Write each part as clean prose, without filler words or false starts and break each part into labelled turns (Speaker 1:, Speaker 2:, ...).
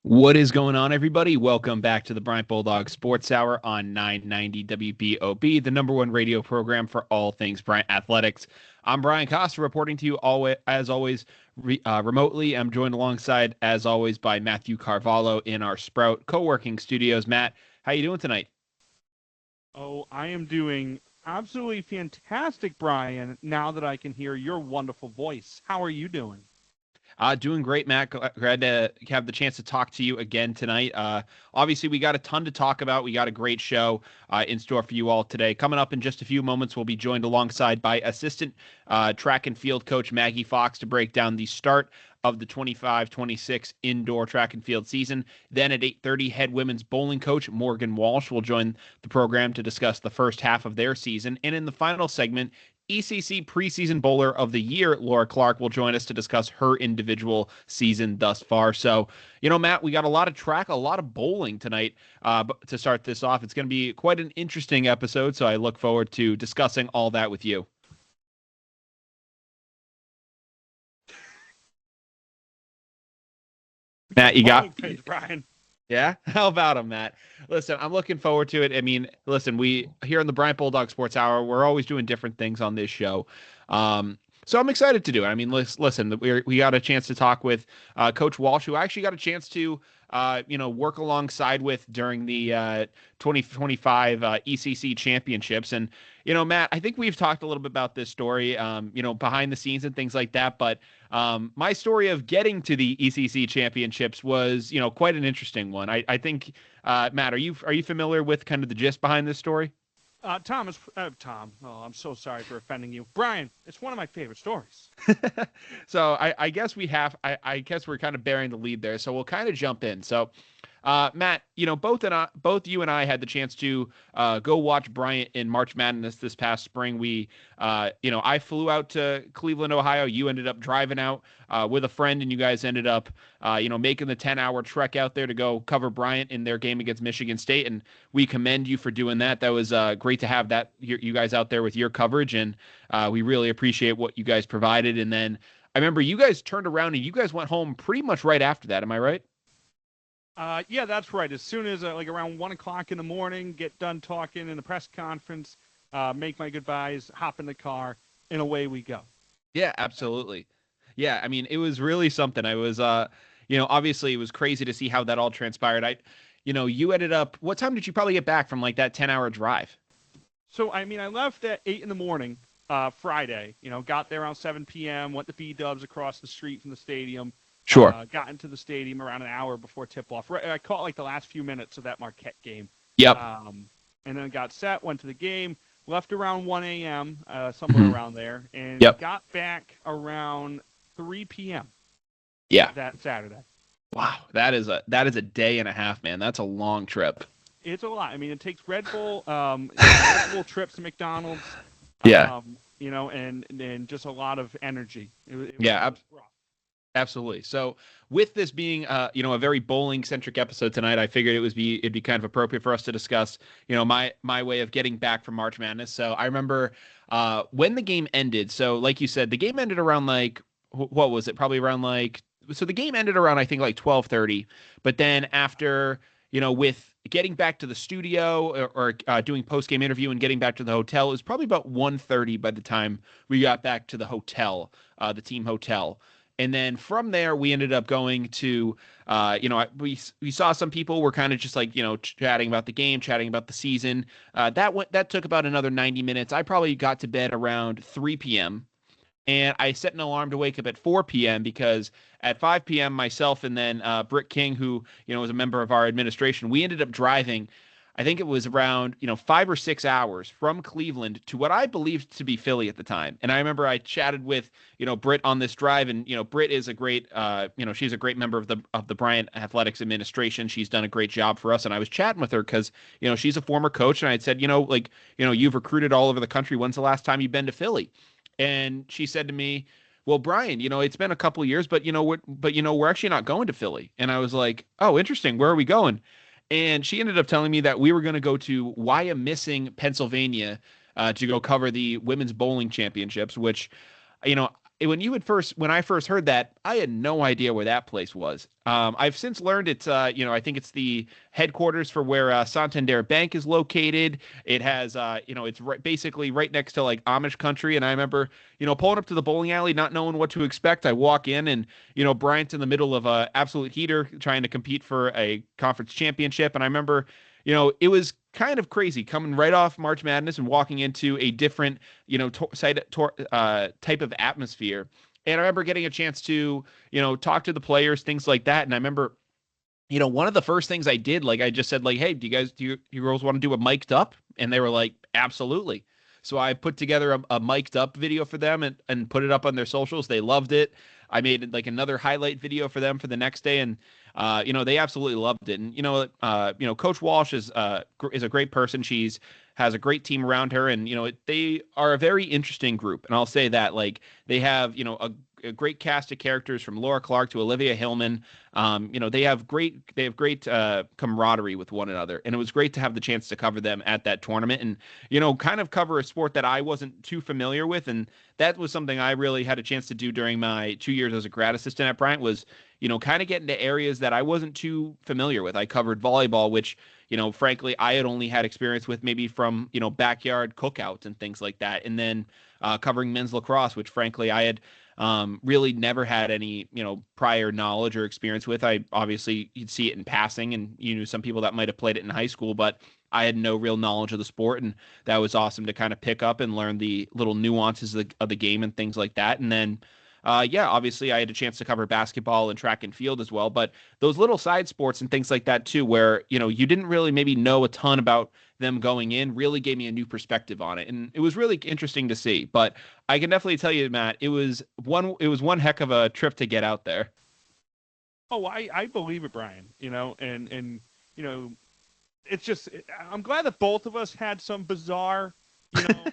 Speaker 1: What is going on, everybody? Welcome back to the Bryant Bulldogs Sports Hour on 990 WBOB, the number one radio program for all things Bryant Athletics. I'm Brian Kostiw, reporting to you as always remotely. I'm joined alongside, as always, by Matthew Carvalho in our Sprout co-working studios. Matt, how you doing tonight?
Speaker 2: Oh, I am doing absolutely fantastic, Brian, now that I can hear your wonderful voice. How are you doing?
Speaker 1: Doing great, Matt. Glad to have the chance to talk to you again tonight. Obviously, we got a ton to talk about. We got a great show in store for you all today. Coming up in just a few moments, we'll be joined alongside by assistant track and field coach Maggie Fox to break down the start of the 25-26 indoor track and field season. Then at 8:30, head women's bowling coach Morgan Walsh will join the program to discuss the first half of their season. And in the final segment, ECC Preseason Bowler of the Year, Laura Clark, will join us to discuss her individual season thus far. So, Matt, we got a lot of track, a lot of bowling tonight to start this off. It's going to be quite an interesting episode, so I look forward to discussing all that with you. Matt, you got
Speaker 2: Brian.
Speaker 1: Yeah? How about him, Matt? Listen, I'm looking forward to it. I mean, listen, we here in the Bryant Bulldog Sports Hour, we're always doing different things on this show. So I'm excited to do it. I mean, listen, we got a chance to talk with Coach Walsh, who I actually got a chance to, work alongside with during the 2025 ECC championships. And, Matt, I think we've talked a little bit about this story, behind the scenes and things like that. But my story of getting to the ECC championships was, quite an interesting one. I think, Matt, are you familiar with kind of the gist behind this story?
Speaker 2: Tom. Oh, I'm so sorry for offending you. Brian, it's one of my favorite stories.
Speaker 1: So I guess I guess we're kind of bearing the lead there. So we'll kind of jump in. So, Matt, both you and I had the chance to go watch Bryant in March Madness this past spring. I flew out to Cleveland, Ohio. You ended up driving out with a friend, and you guys ended up, making the 10-hour trek out there to go cover Bryant in their game against Michigan State. And we commend you for doing that. That was great to have you guys out there with your coverage, and we really appreciate what you guys provided. And then I remember you guys turned around and you guys went home pretty much right after that. Am I right?
Speaker 2: Yeah, that's right. As soon as around 1 o'clock in the morning, get done talking in the press conference, make my goodbyes, hop in the car, and away we go.
Speaker 1: Yeah, absolutely. Yeah, I mean, it was really something. I was, obviously it was crazy to see how that all transpired. You ended up, what time did you probably get back from like that 10-hour drive?
Speaker 2: So, I mean, I left at 8 in the morning Friday, got there around 7 p.m., went to B-dubs across the street from the stadium.
Speaker 1: Sure.
Speaker 2: Got into the stadium around an hour before tip-off. I caught like the last few minutes of that Marquette game.
Speaker 1: Yep.
Speaker 2: And then got set, went to the game, left around 1 a.m., somewhere around there, and got back around 3 p.m.
Speaker 1: Yeah.
Speaker 2: That Saturday.
Speaker 1: Wow, that is a day and a half, man. That's a long trip.
Speaker 2: It's a lot. I mean, it takes Red Bull, Red Bull trips to McDonald's.
Speaker 1: Yeah.
Speaker 2: And just a lot of energy. It
Speaker 1: was
Speaker 2: rough.
Speaker 1: Absolutely. So with this being, a very bowling centric episode tonight, I figured it'd be kind of appropriate for us to discuss, my way of getting back from March Madness. So I remember when the game ended. So like you said, the game ended around like, what was it? Probably around like, so the game ended around, I think, like 12:30. But then after, with getting back to the studio or doing post-game interview and getting back to the hotel, it was probably about 1:30 by the time we got back to the hotel, the team hotel. And then from there, we ended up going to, we saw some people were kind of just like, chatting about the game, chatting about the season. That took about another 90 minutes. I probably got to bed around 3 p.m. And I set an alarm to wake up at 4 p.m. because at 5 p.m. myself and then Britt King, who, was a member of our administration, we ended up driving, I think it was around, 5 or 6 hours from Cleveland to what I believed to be Philly at the time. And I remember I chatted with, Britt on this drive, and, Britt is a great, she's a great member of the Bryant Athletics administration. She's done a great job for us. And I was chatting with her because, she's a former coach. And I had said, you've recruited all over the country. When's the last time you've been to Philly? And she said to me, well, Brian, it's been a couple of years, but we're actually not going to Philly. And I was like, oh, interesting. Where are we going? And she ended up telling me that we were going to go to Wyomissing, Pennsylvania, to go cover the women's bowling championships, which, when I first heard that, I had no idea where that place was. I've since learned it's, I think it's the headquarters for where Santander Bank is located. It has, it's basically right next to like Amish country. And I remember, pulling up to the bowling alley, not knowing what to expect. I walk in and, Bryant's in the middle of a absolute heater trying to compete for a conference championship. And I remember, it was kind of crazy coming right off March Madness and walking into a different, type of atmosphere. And I remember getting a chance to, talk to the players, things like that. And I remember, one of the first things I did, like I just said, like, hey, do you girls want to do a mic'd up? And they were like, absolutely. So I put together a mic'd up video for them and put it up on their socials. They loved it. I made like another highlight video for them for the next day. And, they absolutely loved it. And, Coach Walsh is a great person. Has a great team around her, and they are a very interesting group. And I'll say that, like, they have a great cast of characters from Laura Clark to Olivia Hillman. They have great camaraderie with one another, and it was great to have the chance to cover them at that tournament, and kind of cover a sport that I wasn't too familiar with, and that was something I really had a chance to do during my 2 years as a grad assistant at Bryant. Was kind of get into areas that I wasn't too familiar with. I covered volleyball, which frankly, I had only had experience with maybe from, backyard cookouts and things like that. And then covering men's lacrosse, which frankly, I had really never had any, prior knowledge or experience with. You'd see it in passing, and you knew some people that might have played it in high school, but I had no real knowledge of the sport. And that was awesome to kind of pick up and learn the little nuances of the game and things like that. And then obviously I had a chance to cover basketball and track and field as well, but those little side sports and things like that too, where, you didn't really maybe know a ton about them going in, really gave me a new perspective on it. And it was really interesting to see, but I can definitely tell you, Matt, it was one heck of a trip to get out there.
Speaker 2: Oh, I believe it, Brian, it's just, I'm glad that both of us had some bizarre,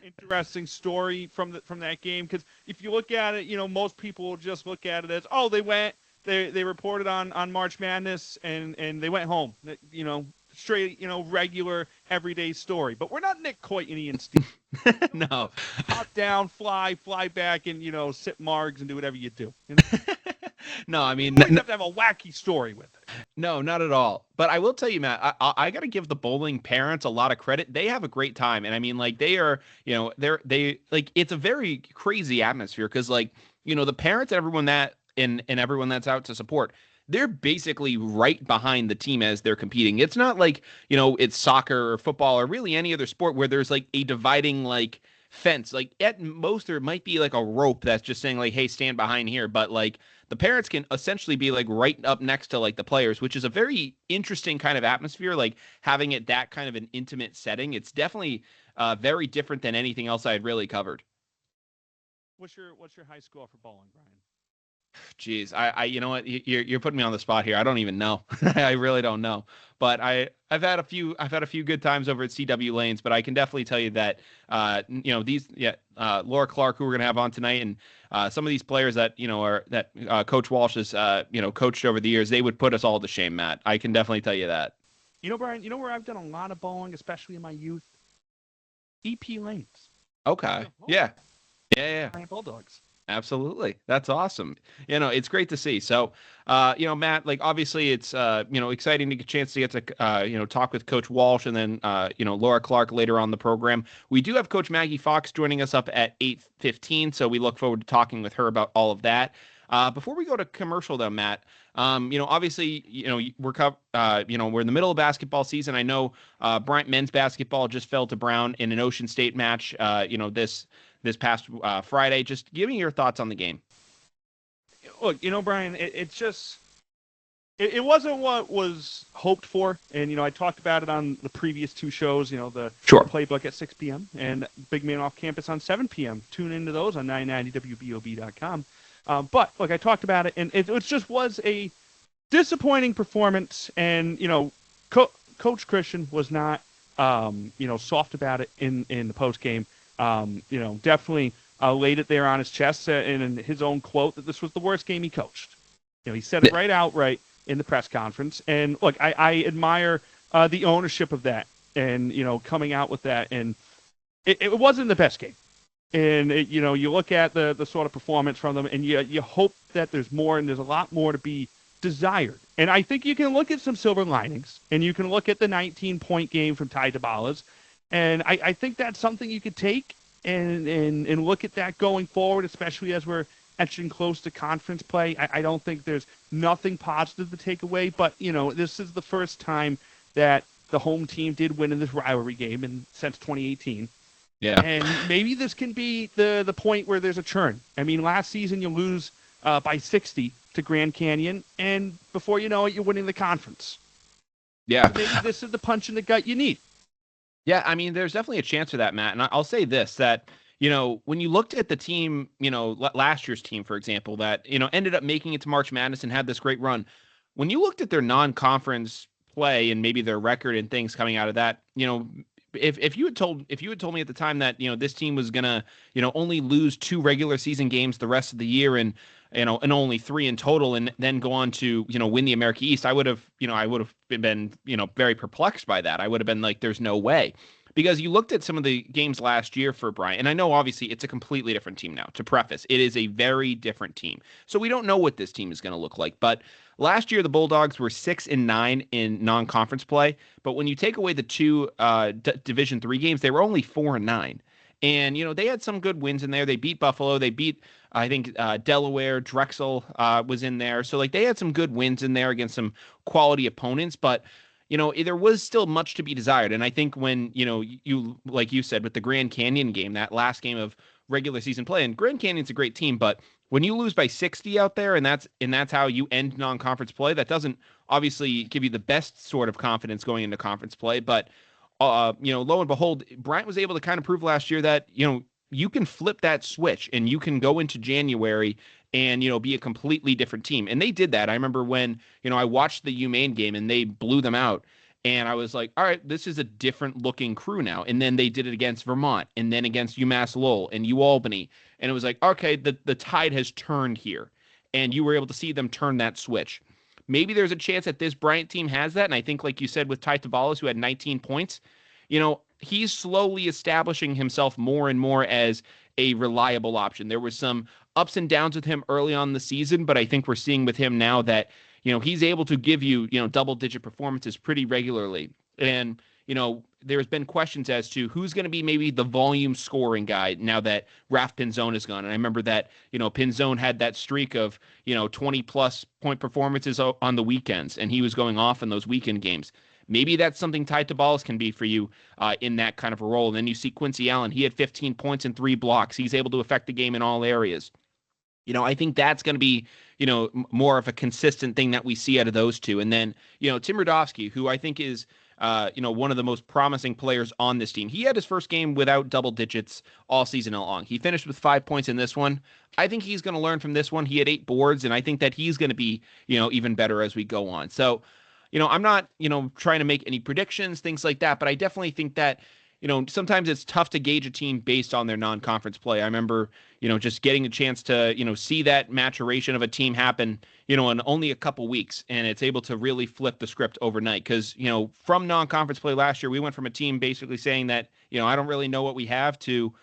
Speaker 2: interesting story from that game. Because if you look at it, most people will just look at it as, oh, they reported on March Madness and they went home, straight, regular everyday story. But we're not Nick Coit and Ian Steve.
Speaker 1: No.
Speaker 2: Hop down, fly back, and sip margs and do whatever you do.
Speaker 1: No, I mean,
Speaker 2: you have to have a wacky story with it.
Speaker 1: No, not at all. But I will tell you, Matt, I got to give the bowling parents a lot of credit. They have a great time. And I mean, like, they are, they like, it's a very crazy atmosphere because, like, the parents and everyone that's out to support, they're basically right behind the team as they're competing. It's not like, it's soccer or football or really any other sport where there's like a dividing, like, fence. Like, at most there might be like a rope that's just saying like, hey, stand behind here. But like, the parents can essentially be like right up next to like the players, which is a very interesting kind of atmosphere. Like, having it that kind of an intimate setting, it's definitely very different than anything else I had really covered.
Speaker 2: What's your high score for bowling, Brian?
Speaker 1: Jeez, I you know what, you're putting me on the spot here. I don't even know. I really don't know. But I've had a few good times over at CW Lanes, but I can definitely tell you that Laura Clark, who we're gonna have on tonight, and some of these players that Coach Walsh has coached over the years, they would put us all to shame, Matt. I can definitely tell you that.
Speaker 2: Brian, where I've done a lot of bowling, especially in my youth? EP Lanes.
Speaker 1: Okay. Yeah.
Speaker 2: Bryant Bulldogs.
Speaker 1: Absolutely. That's awesome. It's great to see. So, Matt, like, obviously it's, exciting to get a chance to get to, talk with Coach Walsh and then, Laura Clark later on the program. We do have Coach Maggie Fox joining us up at 8:15. So we look forward to talking with her about all of that. Before we go to commercial though, Matt, obviously, we're in the middle of basketball season. I know, Bryant men's basketball just fell to Brown in an Ocean State match, this past Friday. Just give me your thoughts on the game.
Speaker 2: Look, Brian, it's just, it wasn't what was hoped for. And, I talked about it on the previous two shows, the playbook at 6 p.m. and Big Man Off Campus on 7 p.m. Tune into those on 990WBOB.com. But, look, I talked about it, and it just was a disappointing performance. And, Coach Christian was not, soft about it in the post game. Definitely laid it there on his chest in his own quote that this was the worst game he coached. He said it outright in the press conference. And look, I admire the ownership of that and, coming out with that. And it wasn't the best game. And, you look at the sort of performance from them, and you hope that there's more, and there's a lot more to be desired. And I think you can look at some silver linings, and you can look at the 19-point game from Ty Tabala's, and I think that's something you could take and look at that going forward, especially as we're etching close to conference play. I don't think there's nothing positive to take away, but, this is the first time that the home team did win in this rivalry game since 2018.
Speaker 1: Yeah.
Speaker 2: And maybe this can be the point where there's a churn. I mean, last season you lose by 60 to Grand Canyon, and before you know it, you're winning the conference.
Speaker 1: Yeah.
Speaker 2: Maybe this is the punch in the gut you need.
Speaker 1: Yeah, I mean, there's definitely a chance for that, Matt. And I'll say this, that, when you looked at the team, last year's team, for example, that, ended up making it to March Madness and had this great run. When you looked at their non-conference play and maybe their record and things coming out of that, if you had told me at the time that, this team was going to, only lose 2 regular season games the rest of the year and only 3 in total, and then go on to, win the America East, I would have been, very perplexed by that. I would have been like, there's no way. Because you looked at some of the games last year for Bryant, and I know obviously it's a completely different team now. To preface, it is a very different team. So we don't know what this team is going to look like. But last year, the Bulldogs were 6-9 in non-conference play. But when you take away the 2 Division III games, they were only 4-9. And, they had some good wins in there. They beat Buffalo. They beat, I think, Delaware. Drexel was in there. So, they had some good wins in there against some quality opponents. But there was still much to be desired. And I think when, you, like you said, with the Grand Canyon game, that last game of regular season play, and Grand Canyon's a great team, but when you lose by 60 out there, and that's how you end non-conference play, that doesn't obviously give you the best sort of confidence going into conference play. But, lo and behold, Bryant was able to kind of prove last year that, you can flip that switch and you can go into January and, be a completely different team. And they did that. I remember when, I watched the UMaine game and they blew them out. And I was like, all right, this is a different looking crew now. And then they did it against Vermont and then against UMass Lowell and UAlbany. And it was like, okay, the tide has turned here. And you were able to see them turn that switch. Maybe there's a chance that this Bryant team has that. And I think, like you said, with Ty Tabala's, who had 19 points, he's slowly establishing himself more and more as a reliable option. There was some ups and downs with him early on in the season, but I think we're seeing with him now that, he's able to give you, double-digit performances pretty regularly. And, there's been questions as to who's going to be maybe the volume scoring guy now that Raf Pinzone is gone. And I remember that, Pinzone had that streak of, 20-plus point performances on the weekends, and he was going off in those weekend games. Maybe that's something Ty Tabala's can be for you in that kind of a role. And then you see Quincy Allen. He had 15 points and 3 blocks. He's able to affect the game in all areas. I think that's going to be, more of a consistent thing that we see out of those two. And then, Tim Radofsky, who I think is, one of the most promising players on this team. He had his first game without double digits all season long. He finished with 5 points in this one. I think he's going to learn from this one. He had 8 boards, and I think that he's going to be, even better as we go on. So, I'm not, trying to make any predictions, things like that, but I definitely think that, sometimes it's tough to gauge a team based on their non-conference play. I remember, just getting a chance to, see that maturation of a team happen, in only a couple weeks, and it's able to really flip the script overnight. Because, from non-conference play last year, we went from a team basically saying that, I don't really know what we have to,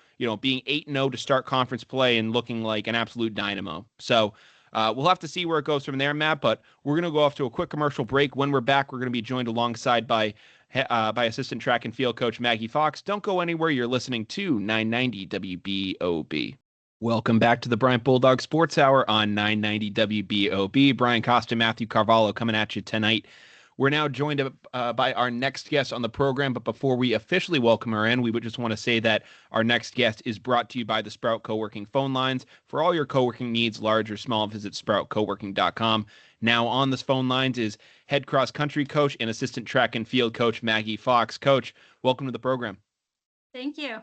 Speaker 1: being 8-0 to start conference play and looking like an absolute dynamo. So, we'll have to see where it goes from there, Matt, but we're going to go off to a quick commercial break. When we're back, we're going to be joined alongside by assistant track and field coach Maggie Fox. Don't go anywhere. You're listening to 990 WBOB. Welcome back to the Bryant Bulldogs Sports Hour on 990 WBOB. Brian Kostiw and Matthew Carvalho coming at you tonight. We're now joined by our next guest on the program, but before we officially welcome her in, we would just want to say that our next guest is brought to you by the Sprout Co-working phone lines. For all your co-working needs, large or small, visit sproutcoworking.com. Now on the phone lines is head cross-country coach and assistant track and field coach Maggie Fox. Coach, welcome to the program.
Speaker 3: Thank you.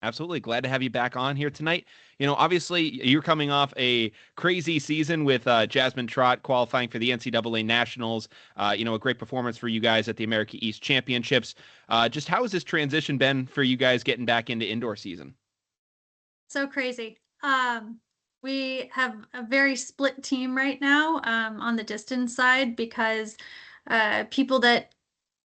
Speaker 1: Absolutely. Glad to have you back on here tonight. Obviously, you're coming off a crazy season with Jasmine Trott qualifying for the NCAA Nationals. A great performance for you guys at the America East Championships. Just how has this transition been for you guys getting back into indoor season?
Speaker 3: So crazy. We have a very split team right now on the distance side because people that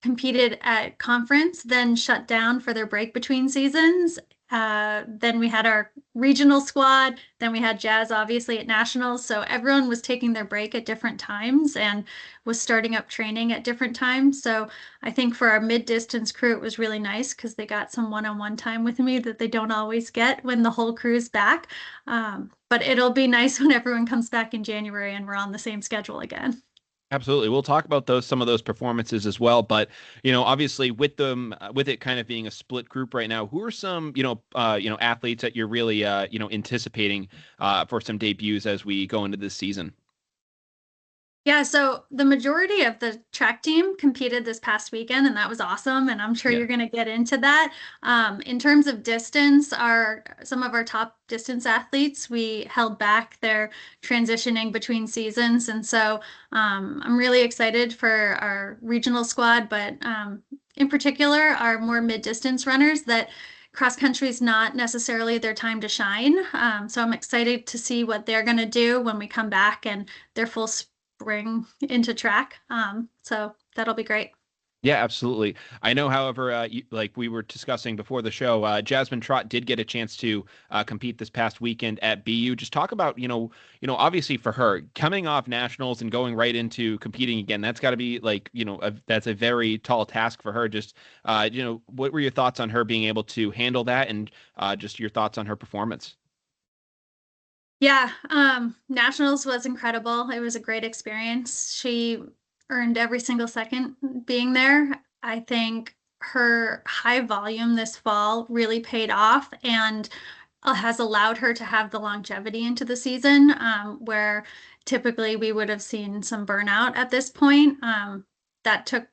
Speaker 3: competed at conference then shut down for their break between seasons. Then we had our regional squad. Then we had Jazz, obviously, at nationals. So everyone was taking their break at different times and was starting up training at different times. So I think for our mid-distance crew, it was really nice because they got some one-on-one time with me that they don't always get when the whole crew is back. But it'll be nice when everyone comes back in January and we're on the same schedule again.
Speaker 1: Absolutely. We'll talk about some of those performances as well. But, obviously with it kind of being a split group right now, who are some, athletes that you're really, anticipating for some debuts as we go into this season?
Speaker 3: Yeah, so the majority of the track team competed this past weekend, and that was awesome. And I'm sure you're going to get into that. In terms of distance, some of our top distance athletes, we held back. They're transitioning between seasons. And so I'm really excited for our regional squad, but in particular, our more mid-distance runners that cross country is not necessarily their time to shine. So I'm excited to see what they're going to do when we come back and they're full spring into track. So that'll be great.
Speaker 1: Yeah, absolutely. I know, however, like we were discussing before the show, Jasmine Trott did get a chance to compete this past weekend at BU. Just talk about, obviously for her coming off nationals and going right into competing again, that's got to be like, that's a very tall task for her. Just, what were your thoughts on her being able to handle that, and just your thoughts on her performance?
Speaker 3: Yeah, nationals was incredible. It was a great experience. She earned every single second being there. I think her high volume this fall really paid off and has allowed her to have the longevity into the season, where typically we would have seen some burnout at this point. That took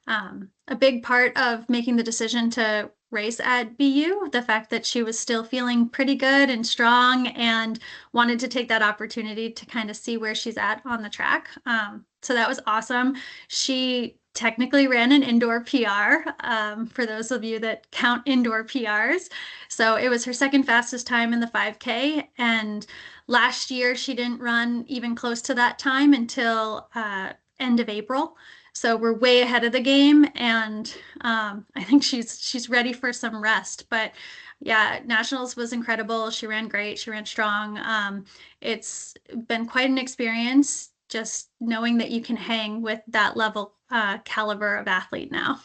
Speaker 3: a big part of making the decision to race at BU, the fact that she was still feeling pretty good and strong and wanted to take that opportunity to kind of see where she's at on the track. So that was awesome. She technically ran an indoor PR, for those of you that count indoor PRs. So it was her second fastest time in the 5K. And last year, she didn't run even close to that time until end of April. So we're way ahead of the game, and I think she's ready for some rest. But yeah, nationals was incredible. She ran great. She ran strong. It's been quite an experience just knowing that you can hang with that level caliber of athlete now.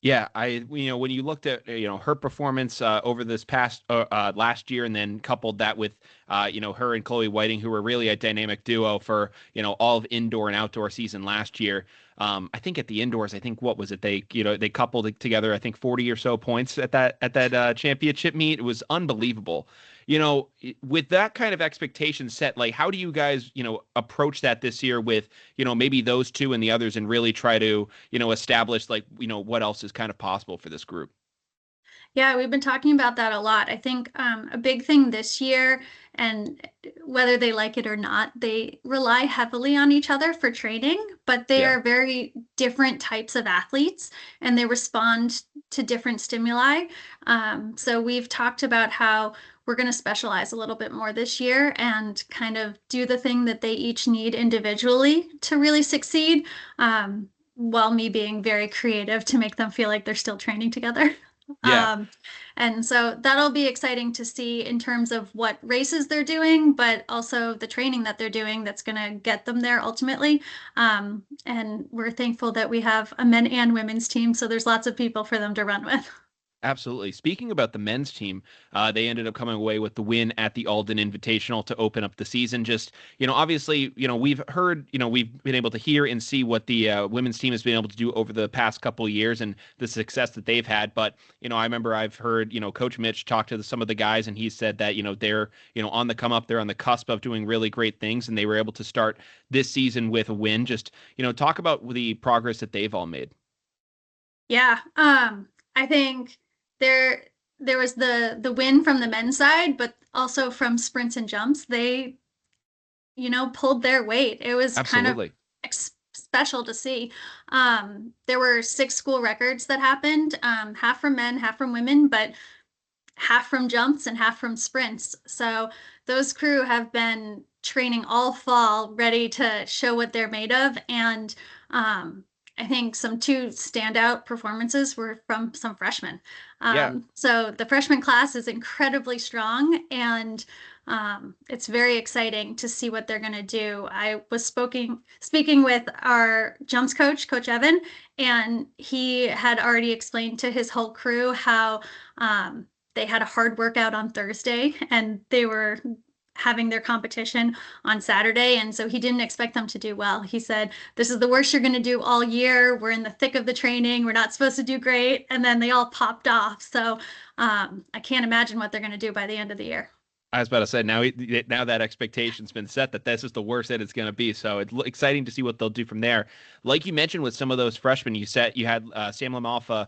Speaker 1: Yeah, when you looked at, her performance over this past last year, and then coupled that with, her and Chloe Whiting, who were really a dynamic duo for, all of indoor and outdoor season last year. I think at the indoors, what was it? They coupled it together, I think 40 or so points at that championship meet. It was unbelievable. With that kind of expectation set, like, how do you guys, approach that this year with, maybe those two and the others, and really try to, establish, like, what else is kind of possible for this group?
Speaker 3: Yeah, we've been talking about that a lot. I think a big thing this year, and whether they like it or not, they rely heavily on each other for training, but they are very different types of athletes and they respond to different stimuli. So we've talked about how we're going to specialize a little bit more this year and kind of do the thing that they each need individually to really succeed, while me being very creative to make them feel like they're still training together.
Speaker 1: Yeah.
Speaker 3: And so that'll be exciting to see in terms of what races they're doing, but also the training that they're doing that's going to get them there ultimately. And we're thankful that we have a men and women's team, so there's lots of people for them to run with.
Speaker 1: Absolutely. Speaking about the men's team, they ended up coming away with the win at the Alden Invitational to open up the season. Just, obviously, we've heard, we've been able to hear and see what the women's team has been able to do over the past couple of years and the success that they've had. But, I remember I've heard, Coach Mitch talk to some of the guys, and he said that, they're, on the come up, they're on the cusp of doing really great things, and they were able to start this season with a win. Just, talk about the progress that they've all made.
Speaker 3: Yeah. I think there was the win from the men's side, but also from sprints and jumps. They, pulled their weight. It was
Speaker 1: Absolutely.
Speaker 3: kind of special to see. There were 6 school records that happened, half from men, half from women, but half from jumps and half from sprints. So those crew have been training all fall, ready to show what they're made of. And I think some two standout performances were from some freshmen. So the freshman class is incredibly strong, and it's very exciting to see what they're going to do. I was speaking with our jumps coach, Coach Evan, and he had already explained to his whole crew how they had a hard workout on Thursday, and they were having their competition on Saturday. And so he didn't expect them to do well. He said, this is the worst you're going to do all year. We're in the thick of the training. We're not supposed to do great. And then they all popped off. So I can't imagine what they're going to do by the end of the year.
Speaker 1: I was about to say, now that expectation's been set that this is the worst that it's going to be. So it's exciting to see what they'll do from there. Like you mentioned with some of those freshmen, you had Sam Lamalfa,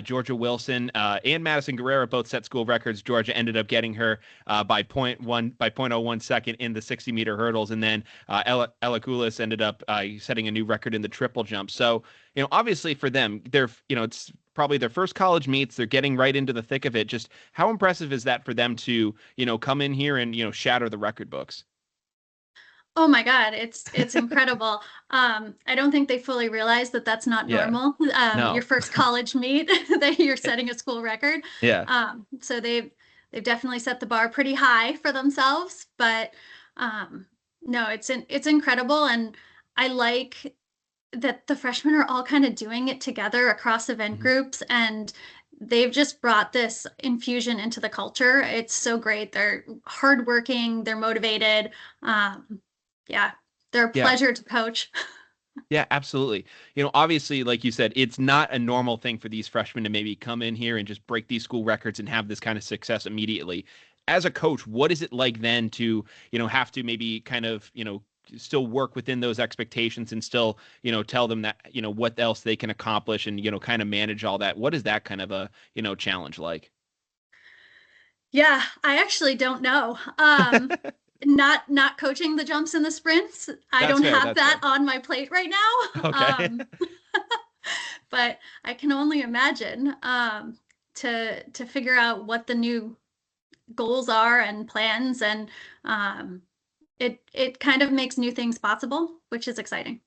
Speaker 1: Georgia Wilson, and Madison Guerrero both set school records. Georgia ended up getting her by 0.01 second in the 60-meter hurdles, and then Ella Koulis ended up setting a new record in the triple jump. So, obviously for them, it's probably their first college meets. They're getting right into the thick of it. Just how impressive is that for them to, come in here and, shatter the record books?
Speaker 3: Oh my God, it's incredible. I don't think they fully realize that that's not normal. No. Your first college meet that you're setting a school record.
Speaker 1: Yeah.
Speaker 3: So they've definitely set the bar pretty high for themselves, but no, it's incredible, and I like that the freshmen are all kind of doing it together across event groups, and they've just brought this infusion into the culture. It's so great. They're hardworking. They're motivated. They're a pleasure to coach.
Speaker 1: Yeah, absolutely. Obviously, like you said, it's not a normal thing for these freshmen to maybe come in here and just break these school records and have this kind of success immediately. As a coach, what is it like then to, have to maybe kind of, still work within those expectations and still, tell them that, what else they can accomplish and, kind of manage all that? What is that kind of a, challenge like?
Speaker 3: Yeah, I actually don't know. Not coaching the jumps and the sprints. I don't have that on my plate right now.
Speaker 1: Okay.
Speaker 3: But I can only imagine to figure out what the new goals are and plans, and it kind of makes new things possible, which is exciting.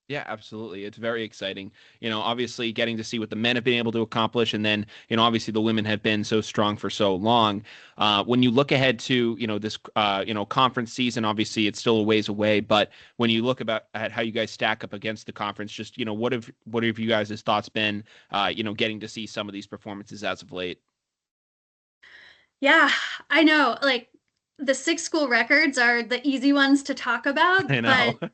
Speaker 1: Yeah, absolutely. It's very exciting. Obviously getting to see what the men have been able to accomplish. And then, obviously the women have been so strong for so long. When you look ahead to, this, conference season, obviously it's still a ways away. But when you look at how you guys stack up against the conference, just, what have you guys' thoughts been, getting to see some of these performances as of late?
Speaker 3: Yeah, I know. Like, the 6 school records are the easy ones to talk about.
Speaker 1: I know.
Speaker 3: But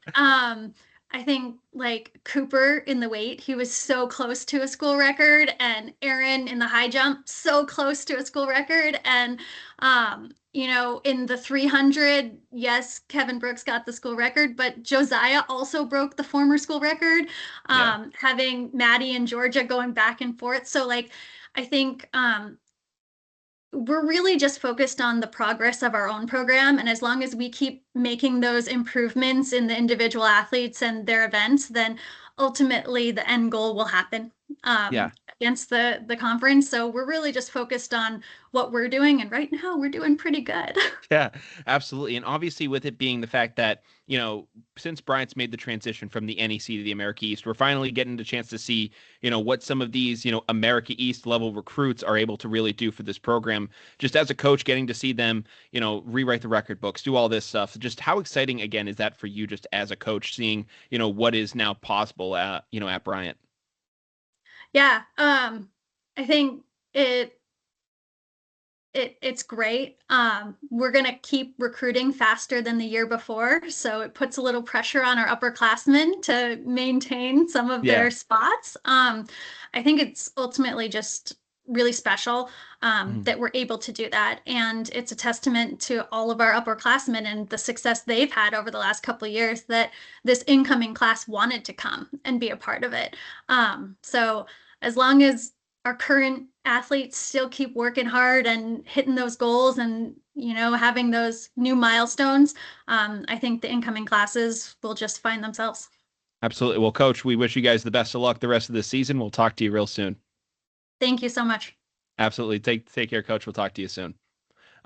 Speaker 3: I think like Cooper in the weight, he was so close to a school record, and Aaron in the high jump, so close to a school record. And, in the 300, yes, Kevin Brooks got the school record, but Josiah also broke the former school record, having Maddie and Georgia going back and forth. So like, I think, we're really just focused on the progress of our own program. And as long as we keep making those improvements in the individual athletes and their events, then ultimately the end goal will happen against the conference. So we're really just focused on what we're doing. And right now we're doing pretty good.
Speaker 1: Yeah, absolutely. And obviously with it being the fact that, since Bryant's made the transition from the NEC to the America East, we're finally getting the chance to see, what some of these, America East level recruits are able to really do for this program. Just as a coach, getting to see them, rewrite the record books, do all this stuff. Just how exciting, again, is that for you just as a coach, seeing, what is now possible at Bryant?
Speaker 3: Yeah. I think it's great. We're going to keep recruiting faster than the year before. So it puts a little pressure on our upperclassmen to maintain some of their spots. I think it's ultimately just really special that we're able to do that. And it's a testament to all of our upperclassmen and the success they've had over the last couple of years that this incoming class wanted to come and be a part of it. So as long as our current athletes still keep working hard and hitting those goals and, having those new milestones, I think the incoming classes will just find themselves.
Speaker 1: Absolutely. Well, Coach, we wish you guys the best of luck the rest of the season. We'll talk to you real soon.
Speaker 3: Thank you so much.
Speaker 1: Absolutely. Take care, Coach. We'll talk to you soon.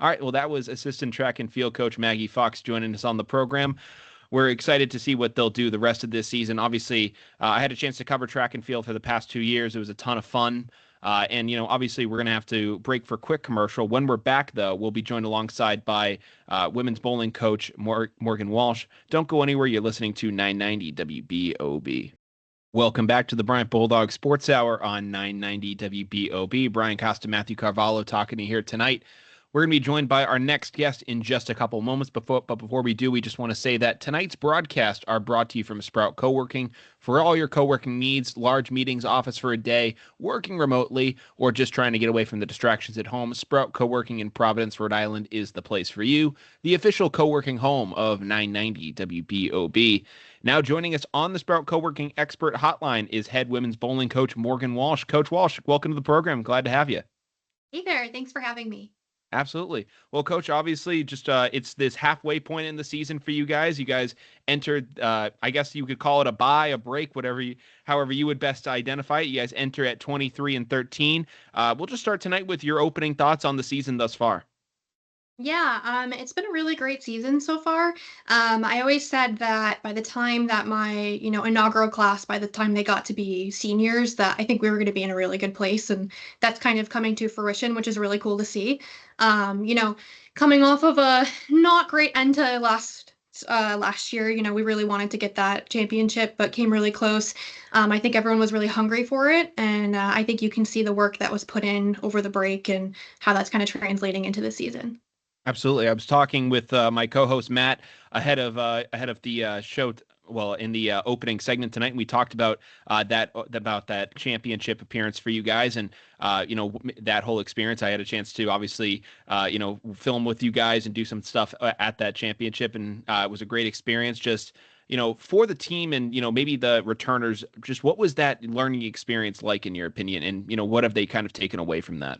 Speaker 1: All right. Well, that was assistant track and field coach Maggie Fox joining us on the program. we're excited to see what they'll do the rest of this season. Obviously, I had a chance to cover track and field for the past 2 years. It was a ton of fun. And, obviously we're going to have to break for a quick commercial. When we're back, though, we'll be joined alongside by women's bowling coach Morgan Walsh. Don't go anywhere. You're listening to 990 WBOB. Welcome back to the Bryant Bulldogs Sports Hour on 990 WBOB. Brian Kostiw and Matthew Carvalho talking to you here tonight. We're going to be joined by our next guest in just a couple moments. But before we do, we just want to say that tonight's broadcast are brought to you from Sprout Coworking. For all your co-working needs, large meetings, office for a day, working remotely, or just trying to get away from the distractions at home, Sprout Coworking in Providence, Rhode Island is the place for you, the official co-working home of 990 WBOB. Now joining us on the Sprout Coworking Expert Hotline is head women's bowling coach Morgan Walsh. Coach Walsh, welcome to the program. Glad to have you.
Speaker 4: Hey there. Thanks for having me.
Speaker 1: Absolutely. Well, Coach, obviously just it's this halfway point in the season for you guys. You guys entered, I guess you could call it a bye, a break, however you would best identify it. You guys enter at 23-13. We'll just start tonight with your opening thoughts on the season thus far.
Speaker 4: Yeah, it's been a really great season so far. I always said that by the time that my, inaugural class, by the time they got to be seniors, that I think we were going to be in a really good place. And that's kind of coming to fruition, which is really cool to see. Coming off of a not great end to last year, we really wanted to get that championship, but came really close. I think everyone was really hungry for it. And I think you can see the work that was put in over the break and how that's kind of translating into the season.
Speaker 1: Absolutely. I was talking with my co-host Matt ahead of the show. Well, in the opening segment tonight, and we talked about that championship appearance for you guys, and that whole experience. I had a chance to obviously film with you guys and do some stuff at that championship, and it was a great experience. Just for the team and maybe the returners. Just what was that learning experience like in your opinion, and what have they kind of taken away from that?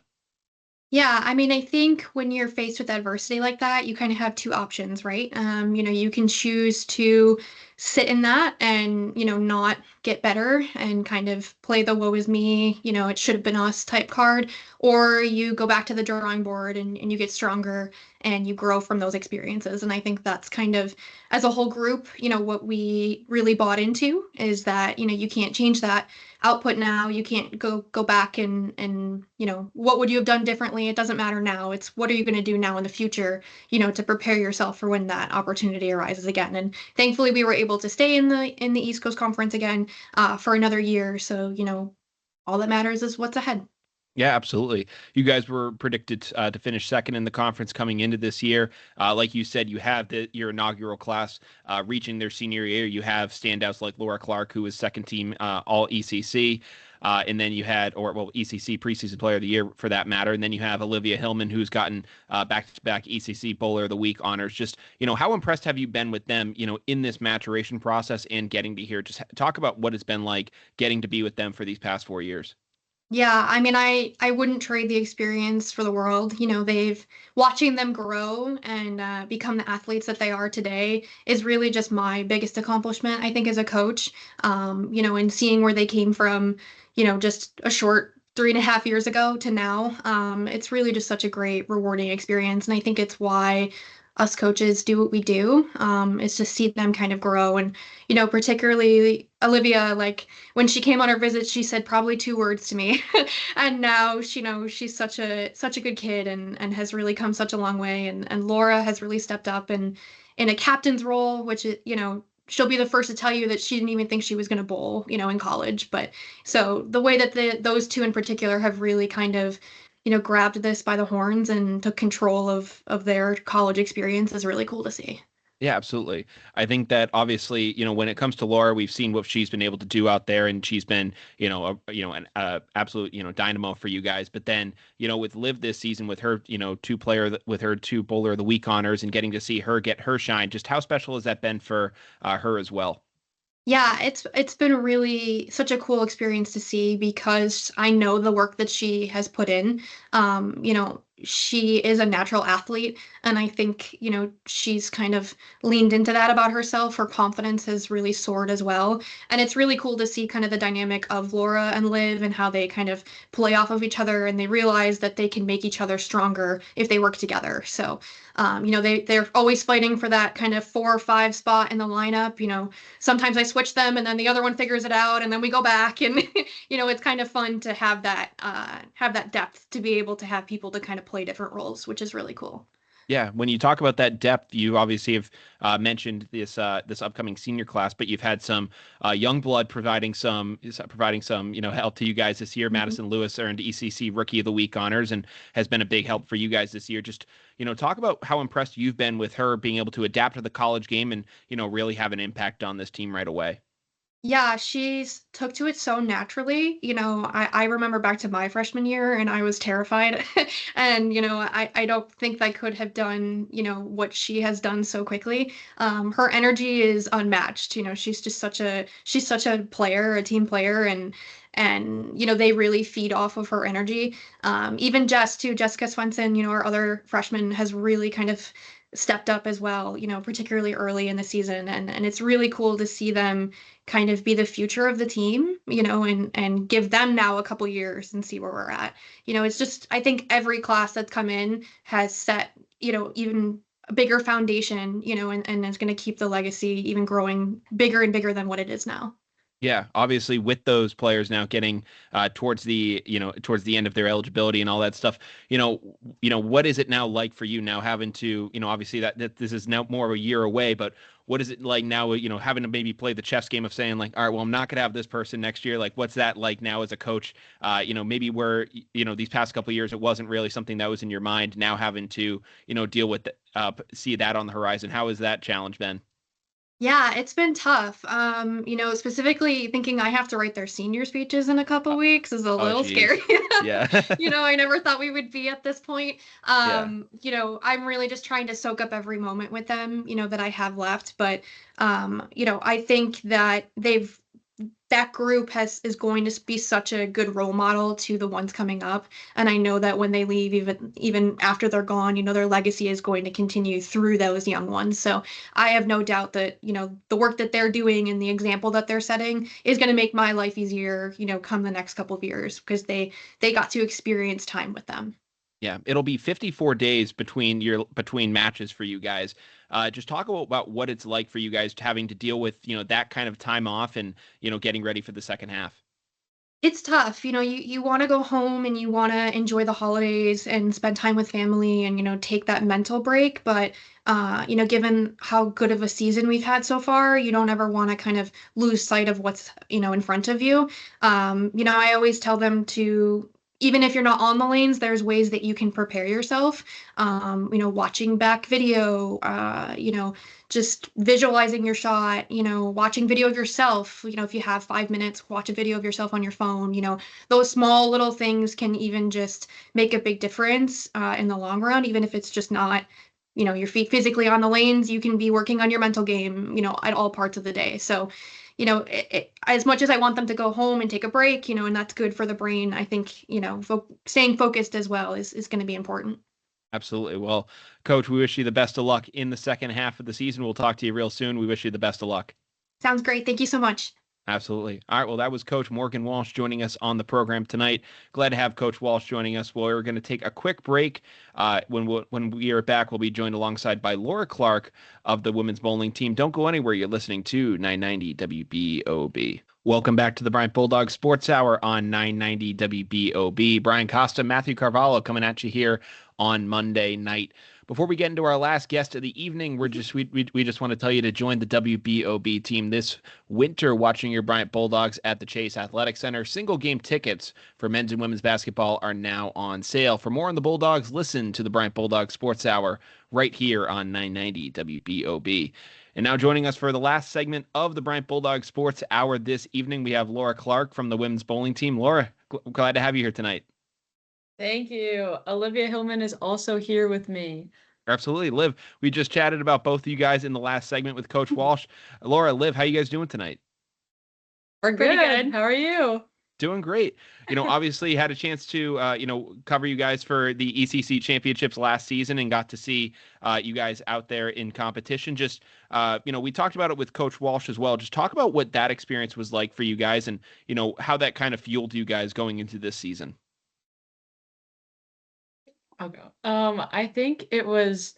Speaker 4: Yeah, I mean, I think when you're faced with adversity like that, you kind of have two options, right? You can choose to sit in that and, not get better and kind of play the woe is me, it should have been us type card, or you go back to the drawing board and you get stronger and you grow from those experiences. And I think that's kind of, as a whole group, what we really bought into is that, you can't change that output now. You can't go back and what would you have done differently? It doesn't matter now. It's what are you going to do now in the future, to prepare yourself for when that opportunity arises again. And thankfully we were able to stay in the East Coast Conference again for another year. So, all that matters is what's ahead.
Speaker 1: Yeah, absolutely. You guys were predicted to finish second in the conference coming into this year. Like you said, you have your inaugural class reaching their senior year. You have standouts like Laura Clark, who was second team all ECC. And then you had, ECC Preseason Player of the Year for that matter. And then you have Olivia Hillman, who's gotten back-to-back ECC Bowler of the Week honors. Just, how impressed have you been with them, in this maturation process and getting to hear? Just talk about what it's been like getting to be with them for these past 4 years.
Speaker 4: Yeah, I mean, I wouldn't trade the experience for the world. Watching them grow and become the athletes that they are today is really just my biggest accomplishment, I think, as a coach. And seeing where they came from, just a short 3.5 years ago to now, it's really just such a great, rewarding experience. And I think it's why us coaches do what we do, is to see them kind of grow. And, particularly Olivia, like when she came on her visit, she said probably 2 words to me. And now, she's such a good kid and has really come such a long way. And Laura has really stepped up in a captain's role, which, she'll be the first to tell you that she didn't even think she was going to bowl, in college. But so the way that those two in particular have really kind of grabbed this by the horns and took control of their college experience is really cool to see.
Speaker 1: Yeah, absolutely. I think that obviously, when it comes to Laura, we've seen what she's been able to do out there, and she's been, an absolute, dynamo for you guys. But then, with Liv this season, with her, with her 2 Bowler of the Week honors, and getting to see her get her shine, just how special has that been for her as well?
Speaker 4: Yeah, it's been really such a cool experience to see because I know the work that she has put in. she is a natural athlete. And I think, she's kind of leaned into that about herself. Her confidence has really soared as well. And it's really cool to see kind of the dynamic of Laura and Liv and how they kind of play off of each other, and they realize that they can make each other stronger if they work together. So, they're always fighting for that kind of 4 or 5 spot in the lineup. Sometimes I switch them and then the other one figures it out and then we go back, and, it's kind of fun to have that depth, to be able to have people to kind of play different roles, which is really cool.
Speaker 1: Yeah, when you talk about that depth, you obviously have mentioned this upcoming senior class, but you've had some young blood providing some help to you guys this year. Mm-hmm. Madison Lewis earned ECC Rookie of the Week honors and has been a big help for you guys this year. Just talk about how impressed you've been with her being able to adapt to the college game and really have an impact on this team right away.
Speaker 4: Yeah, she's took to it so naturally. I remember back to my freshman year and I was terrified. And, I don't think I could have done, what she has done so quickly. Her energy is unmatched. She's just such a player, a team player, and they really feed off of her energy. Even Jessica Swenson, our other freshman, has really kind of stepped up as well, particularly early in the season. And it's really cool to see them kind of be the future of the team, and give them now a couple years and see where we're at. It's just, I think every class that's come in has set, even a bigger foundation, and is going to keep the legacy even growing bigger and bigger than what it is now.
Speaker 1: Yeah, obviously with those players now getting towards the end of their eligibility and all that stuff, what is it now like for you now having to, obviously that this is now more of a year away, but what is it like now, having to maybe play the chess game of saying like, all right, well, I'm not going to have this person next year. Like, what's that like now as a coach? Maybe where, these past couple of years, it wasn't really something that was in your mind, now having to, deal with, see that on the horizon. How has that challenge been?
Speaker 4: Yeah, it's been tough. Specifically thinking I have to write their senior speeches in a couple weeks is a little scary.
Speaker 1: Yeah.
Speaker 4: I never thought we would be at this point. I'm really just trying to soak up every moment with them, that I have left. But, I think that that group is going to be such a good role model to the ones coming up. And I know that when they leave, even after they're gone, their legacy is going to continue through those young ones. So I have no doubt that, the work that they're doing and the example that they're setting is going to make my life easier, come the next couple of years, because they got to experience time with them.
Speaker 1: Yeah, it'll be 54 days between matches for you guys. Just talk about what it's like for you guys having to deal with, that kind of time off and, getting ready for the second half.
Speaker 4: It's tough. You want to go home and you want to enjoy the holidays and spend time with family and, take that mental break. But, given how good of a season we've had so far, you don't ever want to kind of lose sight of what's, in front of you. I always tell them to, even if you're not on the lanes, there's ways that you can prepare yourself, watching back video, just visualizing your shot, watching video of yourself, if you have 5 minutes, watch a video of yourself on your phone, those small little things can even just make a big difference in the long run, even if it's just not, your feet physically on the lanes, you can be working on your mental game, at all parts of the day. So, as much as I want them to go home and take a break, and that's good for the brain, I think, staying focused as well is going to be important.
Speaker 1: Absolutely. Well, Coach, we wish you the best of luck in the second half of the season. We'll talk to you real soon. We wish you the best of luck.
Speaker 4: Sounds great. Thank you so much.
Speaker 1: Absolutely. All right. Well, that was Coach Morgan Walsh joining us on the program tonight. Glad to have Coach Walsh joining us. Well, we're going to take a quick break. When we are back, we'll be joined alongside by Laura Clark of the women's bowling team. Don't go anywhere. You're listening to 990 WBOB. Welcome back to the Bryant Bulldogs Sports Hour on 990 WBOB. Brian Kostiw and Matthew Carvalho coming at you here on Monday night. Before we get into our last guest of the evening, we just want to tell you to join the WBOB team this winter watching your Bryant Bulldogs at the Chase Athletic Center. Single game tickets for men's and women's basketball are now on sale. For more on the Bulldogs, listen to the Bryant Bulldogs Sports Hour right here on 990 WBOB. And now joining us for the last segment of the Bryant Bulldogs Sports Hour this evening, we have Laura Clark from the women's bowling team. Laura, glad to have you here tonight.
Speaker 5: Thank you. Olivia Hillman is also here with me.
Speaker 1: Absolutely. Liv, we just chatted about both of you guys in the last segment with Coach Walsh. Laura, Liv, how you guys doing tonight?
Speaker 5: We're pretty good. How are you?
Speaker 1: Doing great. Obviously had a chance to, cover you guys for the ECC championships last season and got to see you guys out there in competition. Just, we talked about it with Coach Walsh as well. Just talk about what that experience was like for you guys and, how that kind of fueled you guys going into this season.
Speaker 5: I'll go. I think it was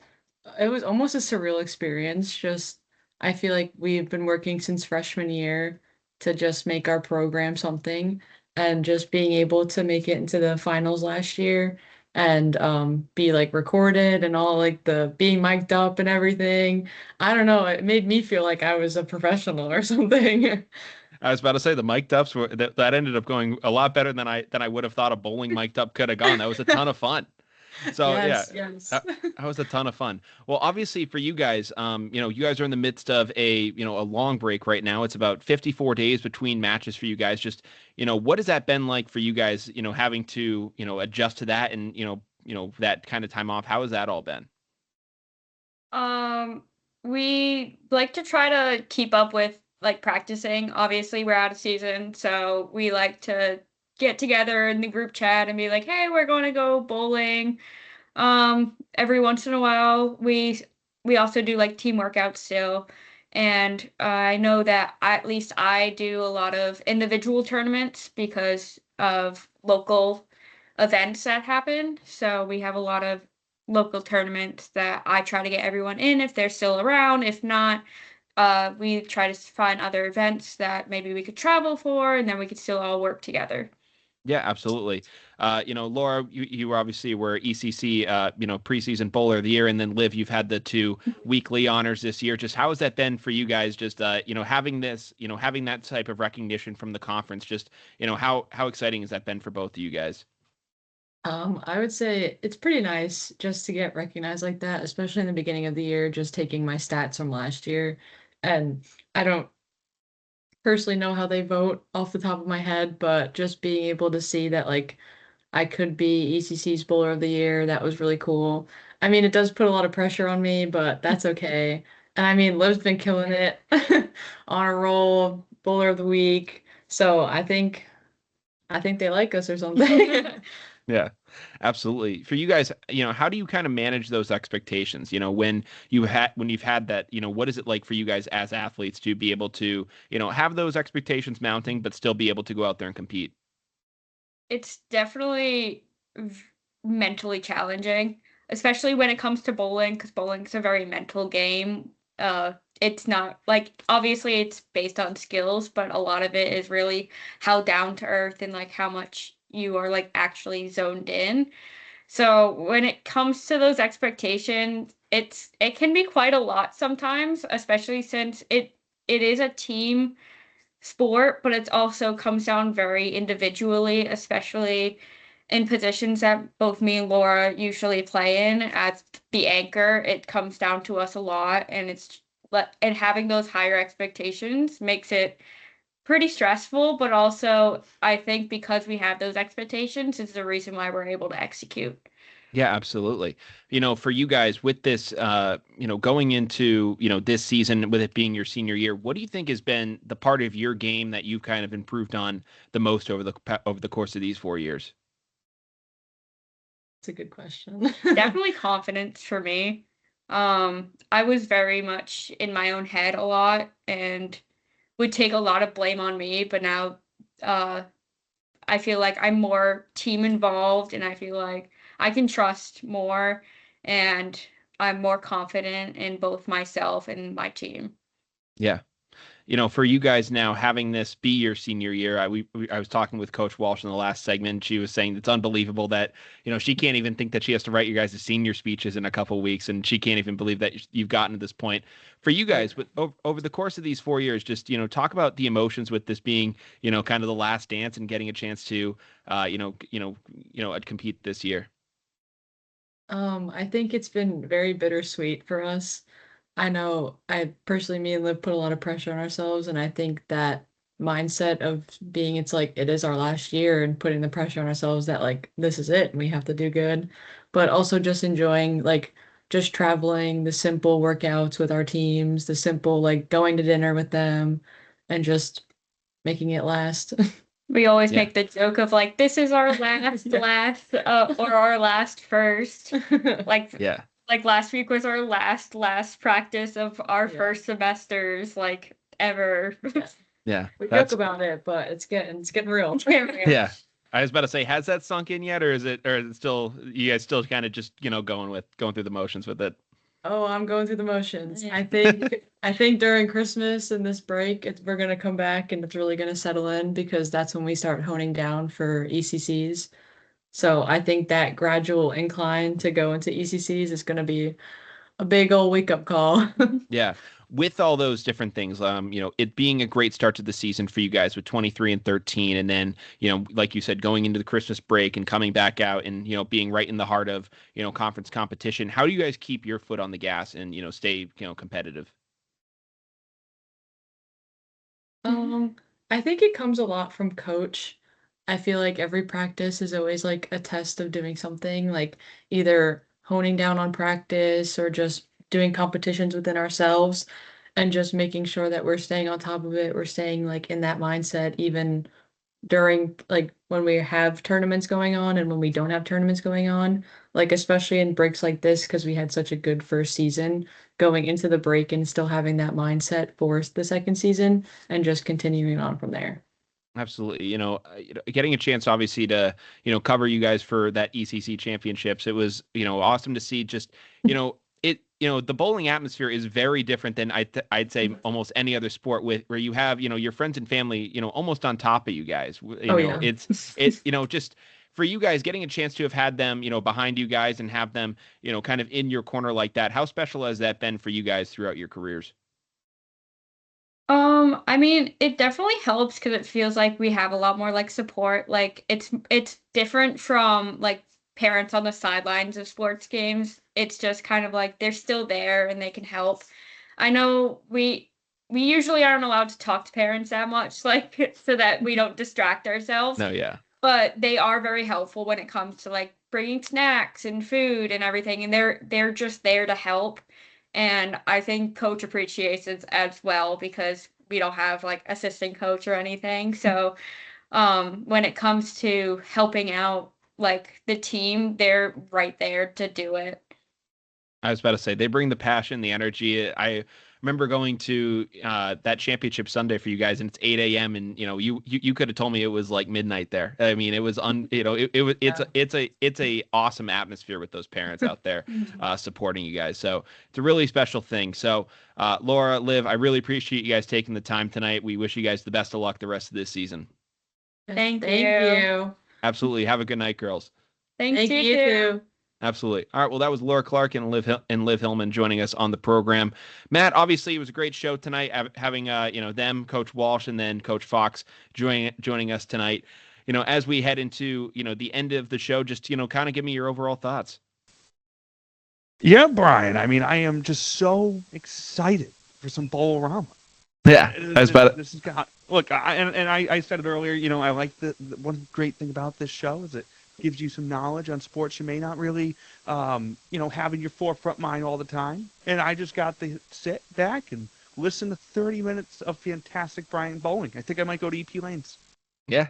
Speaker 5: almost a surreal experience. Just, I feel like we've been working since freshman year to just make our program something, and just being able to make it into the finals last year and be like recorded and all like the being mic'd up and everything. I don't know, it made me feel like I was a professional or something.
Speaker 1: I was about to say the mic'd ups that ended up going a lot better than I would have thought a bowling mic'd up could have gone. That was a ton of fun. So
Speaker 5: yes.
Speaker 1: that was a ton of fun. Well, obviously for you guys, you guys are in the midst of a long break right now. It's about 54 days between matches for you guys. Just, what has that been like for you guys, having to, adjust to that and, that kind of time off? How has that all been?
Speaker 6: We like to try to keep up with like practicing. Obviously we're out of season, so we like to get together in the group chat and be like, hey, we're going to go bowling. Every once in a while, we also do like team workouts still. And I know that at least I do a lot of individual tournaments because of local events that happen. So we have a lot of local tournaments that I try to get everyone in if they're still around. If not, we try to find other events that maybe we could travel for, and then we could still all work together.
Speaker 1: Yeah, absolutely. Laura, you obviously were ECC, preseason bowler of the year, and then Liv, you've had the 2 weekly honors this year. Just how has that been for you guys? Just, having this, having that type of recognition from the conference, just, how exciting has that been for both of you guys?
Speaker 5: I would say it's pretty nice just to get recognized like that, especially in the beginning of the year, just taking my stats from last year. And I don't personally know how they vote off the top of my head, but just being able to see that like I could be ECC's Bowler of the Year, that was really cool. I mean, it does put a lot of pressure on me, but that's okay. And I mean, Liv's been killing it on a roll, Bowler of the Week. So I think they like us or something.
Speaker 1: Yeah, absolutely. For you guys, how do you kind of manage those expectations? When you've had that, what is it like for you guys as athletes to be able to, have those expectations mounting, but still be able to go out there and compete?
Speaker 6: It's definitely mentally challenging, especially when it comes to bowling, because bowling is a very mental game. It's not like, obviously it's based on skills, but a lot of it is really how down to earth and like how much you are like actually zoned in. So when it comes to those expectations, it can be quite a lot sometimes, especially since it is a team sport, but it also comes down very individually, especially in positions that both me and Laura usually play in as the anchor. It comes down to us a lot, and having those higher expectations makes it pretty stressful, but also I think because we have those expectations is the reason why we're able to execute.
Speaker 1: Yeah, absolutely. For you guys with this, going into, this season with it being your senior year, what do you think has been the part of your game that you've kind of improved on the most over the course of these 4 years?
Speaker 5: That's a good question.
Speaker 6: Definitely confidence for me. I was very much in my own head a lot and would take a lot of blame on me, but now I feel like I'm more team involved and I feel like I can trust more and I'm more confident in both myself and my team.
Speaker 1: Yeah. For you guys now having this be your senior year, I was talking with Coach Walsh in the last segment. She was saying it's unbelievable that, she can't even think that she has to write you guys' senior speeches in a couple of weeks. And she can't even believe that you've gotten to this point. For you guys, but over the course of these 4 years, just, talk about the emotions with this being, kind of the last dance and getting a chance to, compete this year.
Speaker 5: I think it's been very bittersweet for us. I know me and Liv put a lot of pressure on ourselves, and I think that mindset of being, it's like, it is our last year and putting the pressure on ourselves that like, this is it and we have to do good, but also just enjoying like just traveling, the simple workouts with our teams, the simple like going to dinner with them and just making it last.
Speaker 6: We always make the joke of like, this is our last or our last first. Like last week was our last practice of our first semesters like ever.
Speaker 1: Yeah.
Speaker 5: We joke about it, but it's getting real.
Speaker 1: Yeah. I was about to say, has that sunk in yet, or is it still, you guys still kind of just, going through the motions with it?
Speaker 5: Oh, I'm going through the motions. I think during Christmas and this break, we're gonna come back and it's really gonna settle in because that's when we start honing down for ECCs. So I think that gradual incline to go into ECCs is gonna be a big old wake up call.
Speaker 1: Yeah. With all those different things, it being a great start to the season for you guys with 23-13, and then, like you said, going into the Christmas break and coming back out and, being right in the heart of, conference competition. How do you guys keep your foot on the gas and, stay, competitive?
Speaker 5: I think it comes a lot from coach. I feel like every practice is always like a test of doing something, like either honing down on practice or just doing competitions within ourselves and just making sure that we're staying on top of it. We're staying like in that mindset, even during like when we have tournaments going on and when we don't have tournaments going on, like especially in breaks like this, because we had such a good first season going into the break and still having that mindset for the second season and just continuing on from there.
Speaker 1: Absolutely. Getting a chance, obviously, to, cover you guys for that ECC championships. It was, awesome to see just, the bowling atmosphere is very different than I'd say almost any other sport where you have, your friends and family, almost on top of you guys. It's just for you guys getting a chance to have had them, behind you guys and have them, kind of in your corner like that. How special has that been for you guys throughout your careers?
Speaker 6: I mean, it definitely helps because it feels like we have a lot more like support. Like it's different from like parents on the sidelines of sports games. It's just kind of like they're still there and they can help. I know we usually aren't allowed to talk to parents that much, like so that we don't distract ourselves.
Speaker 1: No, yeah.
Speaker 6: But they are very helpful when it comes to like bringing snacks and food and everything, and they're just there to help. And I think coach appreciates it as well because we don't have like assistant coach or anything. So when it comes to helping out like the team, they're right there to do it.
Speaker 1: I was about to say they bring the passion, the energy. I remember going to that championship Sunday for you guys, and it's 8 a.m. and you could have told me it was like midnight there. I mean, it was it's a awesome atmosphere with those parents out there supporting you guys. So it's a really special thing. So Laura, Liv, I really appreciate you guys taking the time tonight. We wish you guys the best of luck the rest of this season.
Speaker 6: Thank you.
Speaker 1: Absolutely. Have a good night, girls.
Speaker 6: Thank you too.
Speaker 1: Absolutely. All right. Well, that was Laura Clark and Liv Hillman joining us on the program. Matt, obviously, it was a great show tonight, having them, Coach Walsh, and then Coach Fox joining us tonight. As we head into the end of the show, just kind of give me your overall thoughts.
Speaker 2: Yeah, Brian. I mean, I am just so excited for some Bowlerama.
Speaker 1: Yeah, I was about
Speaker 2: this is look. I said it earlier. I like the one great thing about this show is it gives you some knowledge on sports you may not really, have in your forefront mind all the time. And I just got to sit back and listen to 30 minutes of fantastic Bryant bowling. I think I might go to EP Lanes.
Speaker 1: Yeah,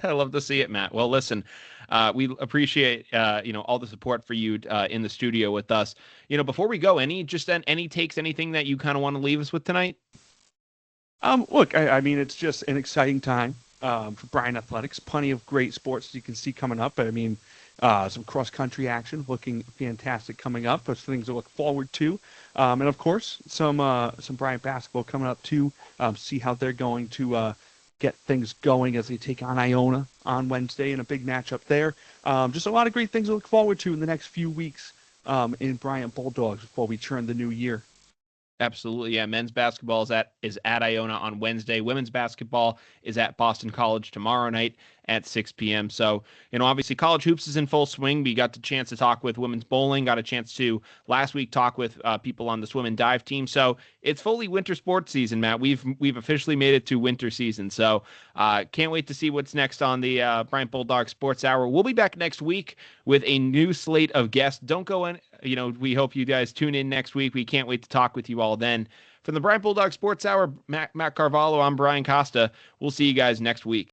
Speaker 1: I love to see it, Matt. Well, listen, we appreciate, all the support for you in the studio with us. Before we go, any takes, anything that you kind of want to leave us with tonight?
Speaker 2: Look, I mean, it's just an exciting time. For Bryant Athletics, plenty of great sports you can see coming up. I mean, some cross-country action looking fantastic coming up. Those things to look forward to. And, of course, some Bryant basketball coming up, too. See how they're going to get things going as they take on Iona on Wednesday in a big matchup there. Just a lot of great things to look forward to in the next few weeks in Bryant Bulldogs before we turn the new year.
Speaker 1: Absolutely. Yeah. Men's basketball is at Iona on Wednesday. Women's basketball is at Boston College tomorrow night at 6 p.m. So, obviously college hoops is in full swing. We got the chance to talk with women's bowling, got a chance to last week talk with people on the swim and dive team. So it's fully winter sports season, Matt. We've officially made it to winter season. So can't wait to see what's next on the Bryant Bulldogs Sports Hour. We'll be back next week with a new slate of guests. Don't go in. We hope you guys tune in next week. We can't wait to talk with you all then. From the Bryant Bulldogs Sports Hour, Matt Carvalho, I'm Brian Costa. We'll see you guys next week.